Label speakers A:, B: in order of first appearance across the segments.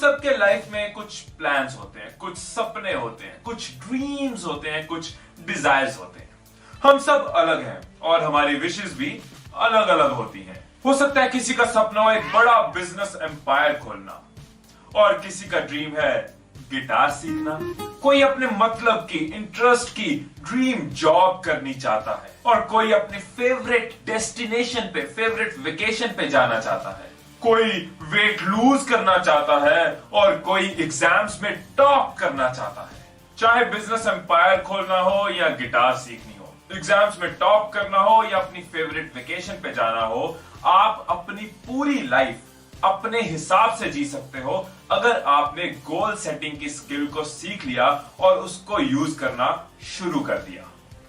A: सबके लाइफ में कुछ प्लान्स होते हैं, कुछ सपने होते हैं, कुछ ड्रीम्स होते हैं, कुछ डिजायर्स होते हैं। हम सब अलग हैं और हमारी विशेस भी अलग अलग होती हैं। हो सकता है किसी का सपना हो एक बड़ा बिजनेस एम्पायर खोलना, और किसी का ड्रीम है गिटार सीखना। कोई अपने मतलब की, इंटरेस्ट की ड्रीम जॉब करनी चाहता है, और कोई अपने फेवरेट डेस्टिनेशन पे, फेवरेट वेकेशन पे जाना चाहता है। कोई वेट लूज करना चाहता है और कोई एग्जाम्स में टॉप करना चाहता है। चाहे बिजनेस एम्पायर खोलना हो या गिटार सीखनी हो, एग्जाम्स में टॉप करना हो या अपनी फेवरेट वेकेशन पे जाना हो, आप अपनी पूरी लाइफ अपने हिसाब से जी सकते हो अगर आपने गोल सेटिंग की स्किल को सीख लिया और उसको यूज करना शुरू कर दिया।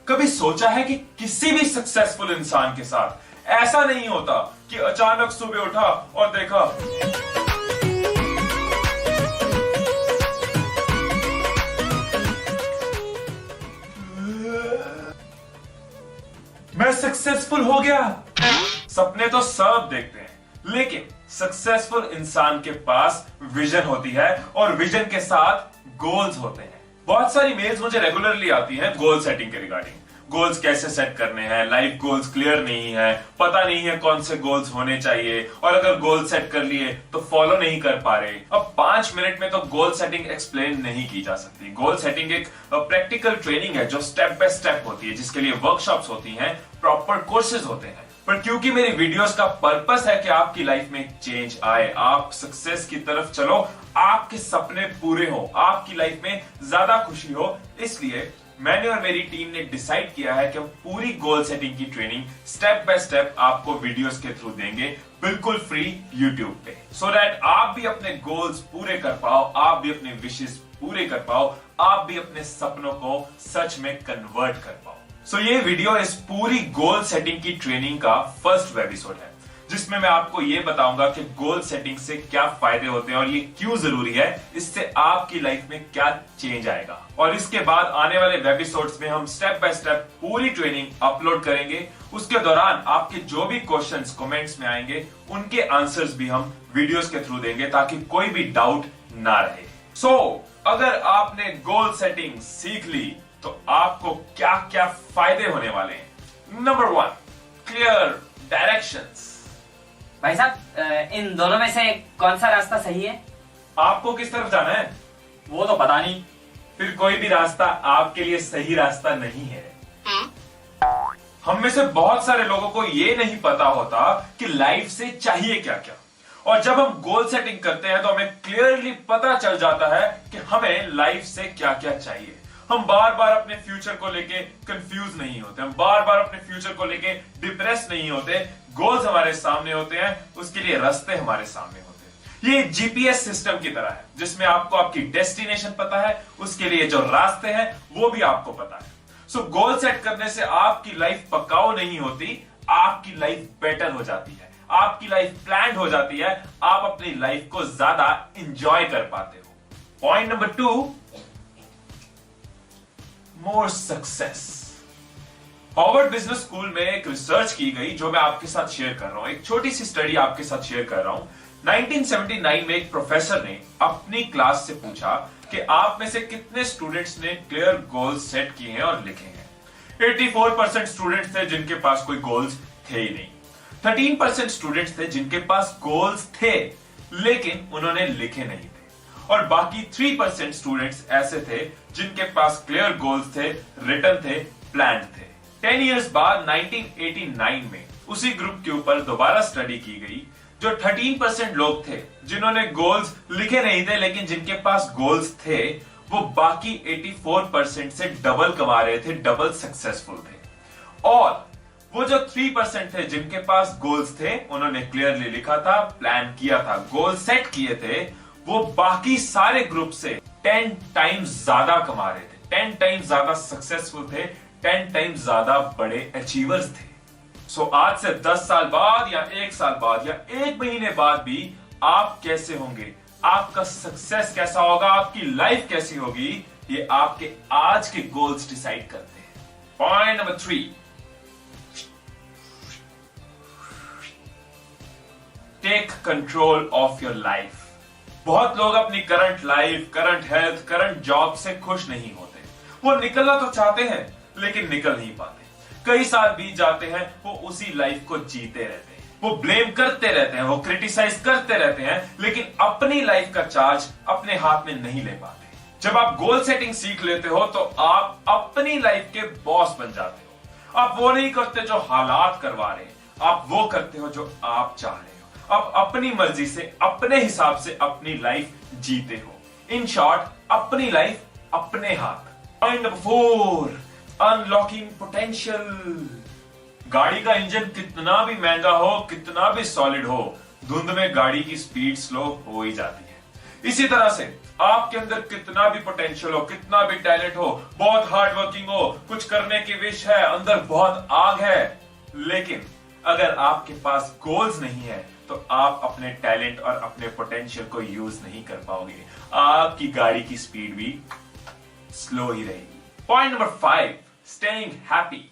A: कभी सोचा है कि किसी भी सक्सेसफुल इंसान के साथ ऐसा नहीं होता कि अचानक सुबह उठा और देखा मैं सक्सेसफुल हो गया। सपने तो सब देखते हैं, लेकिन सक्सेसफुल इंसान के पास विजन होती है और विजन के साथ गोल्स होते हैं। बहुत सारी मेल्स मुझे रेगुलरली आती हैं गोल सेटिंग के रिगार्डिंग। गोल्स कैसे सेट करने हैं, लाइफ गोल्स क्लियर नहीं है, पता नहीं है कौन से गोल्स होने चाहिए, और अगर गोल सेट कर लिए तो फॉलो नहीं कर पा रहे। अब 5 मिनट में तो गोल सेटिंग एक्सप्लेन नहीं की जा सकती। गोल सेटिंग एक प्रैक्टिकल ट्रेनिंग है जो स्टेप बाय स्टेप होती है, जिसके लिए वर्कशॉप्स होती हैं, प्रॉपर कोर्सेज होते हैं। पर क्योंकि मेरी वीडियोस का पर्पस है कि आपकी लाइफ में चेंज आए, आप सक्सेस की तरफ चलो, आपके सपने पूरे हो, आपकी लाइफ में ज्यादा खुशी हो, इसलिए मैंने और मेरी टीम ने डिसाइड किया है कि हम पूरी गोल सेटिंग की ट्रेनिंग स्टेप बाय स्टेप आपको वीडियोस के थ्रू देंगे, बिल्कुल फ्री यूट्यूब पे, सो दैट आप भी अपने गोल्स पूरे कर पाओ, आप भी अपने विशेस पूरे कर पाओ, आप भी अपने सपनों को सच में कन्वर्ट कर पाओ। सो ये वीडियो इस पूरी गोल सेटिंग की ट्रेनिंग का फर्स्ट एपिसोड है, जिसमें मैं आपको ये बताऊंगा कि गोल सेटिंग से क्या फायदे होते हैं और ये क्यों जरूरी है, इससे आपकी लाइफ में क्या चेंज आएगा। और इसके बाद आने वाले एपिसोड्स में हम स्टेप बाय स्टेप पूरी ट्रेनिंग अपलोड करेंगे। उसके दौरान आपके जो भी क्वेश्चंस कमेंट्स में आएंगे, उनके आंसर्स भी हम वीडियोस के थ्रू देंगे, ताकि कोई भी डाउट ना रहे। सो अगर आपने गोल सेटिंग सीख ली तो आपको क्या क्या फायदे होने वाले हैं। Number 1, clear directions.
B: भाई साहब, इन दोनों में से कौन सा रास्ता सही है?
A: आपको किस तरफ जाना है
B: वो तो पता नहीं।
A: फिर कोई भी रास्ता आपके लिए सही रास्ता नहीं है। हम में से बहुत सारे लोगों को ये नहीं पता होता कि लाइफ से चाहिए क्या क्या, और जब हम गोल सेटिंग करते हैं तो हमें क्लियरली पता चल जाता है कि हमें लाइफ से क्या क्या चाहिए। हम बार बार अपने फ्यूचर को लेके कंफ्यूज नहीं होते, हम बार बार अपने फ्यूचर को लेके डिप्रेस नहीं होते। गोल्स हमारे सामने होते हैं, उसके लिए रास्ते हमारे सामने होते हैं। ये जीपीएस सिस्टम की तरह है, जिसमें आपको आपकी डेस्टिनेशन पता है, उसके लिए जो रास्ते हैं वो भी आपको पता है। सो गोल सेट करने से आपकी लाइफ पकाऊ नहीं होती, आपकी लाइफ बेटर हो जाती है, आपकी लाइफ प्लान्ड हो जाती है, आप अपनी लाइफ को ज्यादा इंजॉय कर पाते हो। Point number 2, more success. Harvard business school में एक रिसर्च की गई जो मैं आपके साथ शेयर कर रहा हूं, एक छोटी सी स्टडी आपके साथ शेयर कर रहा हूं। 1979 में एक प्रोफेसर ने अपनी क्लास से पूछा कि आप में से कितने स्टूडेंट्स ने क्लियर गोल्स सेट किए हैं और लिखे हैं। 84% स्टूडेंट्स थे जिनके पास कोई गोल्स थे ही नहीं। 13% स्टूडेंट्स थे जिनके पास गोल्स थे लेकिन उन्होंने लिखे नहीं थे, और बाकी 3% स्टूडेंट्स ऐसे थे जिनके पास क्लियर गोल्स थे, रिटन थे, प्लान्ड थे। 10 इयर्स बाद 1989 में उसी ग्रुप के ऊपर दोबारा स्टडी की गई। जो 13% लोग थे जिन्होंने गोल्स लिखे नहीं थे लेकिन जिनके पास गोल्स थे, वो बाकी 84% से डबल कमा रहे थे, डबल सक्सेसफुल थे। और वो जो 3% थे जिनके पास गोल्स थे, उन्होंने क्लियरली लिखा था, प्लान किया था, गोल सेट किए थे, वो बाकी सारे ग्रुप से 10 टाइम्स ज्यादा कमा रहे थे, 10 टाइम्स ज्यादा सक्सेसफुल थे, 10 टाइम्स ज्यादा बड़े अचीवर्स थे। सो आज से 10 साल बाद या 1 साल बाद या 1 महीने बाद भी आप कैसे होंगे, आपका सक्सेस कैसा होगा, आपकी लाइफ कैसी होगी, ये आपके आज के गोल्स डिसाइड करते हैं। Point number 3, take control of your life. बहुत लोग अपनी current life, current health, current job से खुश नहीं होते। वो निकलना तो चाहते हैं लेकिन निकल नहीं पाते। कई साल बीत जाते हैं, वो उसी लाइफ को जीते रहते हैं, वो ब्लेम करते रहते हैं, वो क्रिटिसाइज करते रहते हैं, लेकिन अपनी लाइफ का चार्ज अपने हाथ में नहीं ले पाते। जब आप गोल सेटिंग सीख लेते हो तो आप अपनी लाइफ के बॉस बन जाते हो। आप वो नहीं करते जो हालात करवा रहे हैं, आप वो करते हो जो आप चाह रहे हो। आप अपनी मर्जी से, अपने हिसाब से अपनी लाइफ जीते हो। इन शॉर्ट, अपनी लाइफ अपने हाथ। Point number 4, unlocking potential. गाड़ी का इंजन कितना भी महंगा हो, कितना भी सॉलिड हो, धुंध में गाड़ी की स्पीड स्लो हो ही जाती है। इसी तरह से आपके अंदर कितना भी पोटेंशियल हो, कितना भी टैलेंट हो, बहुत हार्ड वर्किंग हो, कुछ करने की विश है, अंदर बहुत आग है, लेकिन अगर आपके पास गोल्स नहीं है तो आप अपने टैलेंट और अपने पोटेंशियल को यूज नहीं कर पाओगे। आपकी गाड़ी की स्पीड भी स्लो ही रहेगी। Point number 5, staying happy.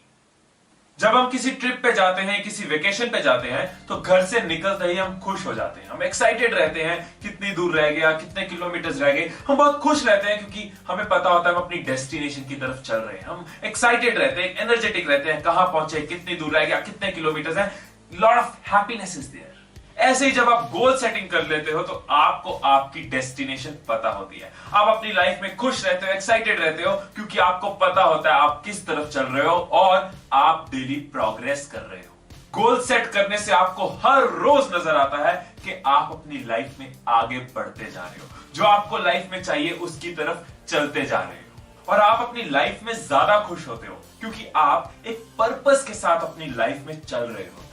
A: जब हम किसी ट्रिप पे जाते हैं, किसी वेकेशन पे जाते हैं, तो घर से निकलते ही हम खुश हो जाते हैं। हम एक्साइटेड रहते हैं, कितनी दूर रह गया, कितने किलोमीटर्स रह गए। हम बहुत खुश रहते हैं क्योंकि हमें पता होता है हम अपनी डेस्टिनेशन की तरफ चल रहे हैं। हम एक्साइटेड रहते हैं, एनर्जेटिक रहते हैं, कहां पहुंचे, कितनी दूर रह गया, कितने किलोमीटर्स हैं। Lot of happiness is there. ऐसे ही जब आप गोल सेटिंग कर लेते हो तो आपको आपकी डेस्टिनेशन पता होती है। आप अपनी लाइफ में खुश रहते हो, एक्साइटेड रहते हो, क्योंकि आपको पता होता है आप किस तरफ चल रहे हो और आप डेली प्रोग्रेस कर रहे हो। गोल सेट करने से आपको हर रोज नजर आता है कि आप अपनी लाइफ में आगे बढ़ते जा रहे हो, जो आपको लाइफ में चाहिए उसकी तरफ चलते जा रहे हो, और आप अपनी लाइफ में ज्यादा खुश होते हो क्योंकि आप एक पर्पस के साथ अपनी लाइफ में चल रहे हो।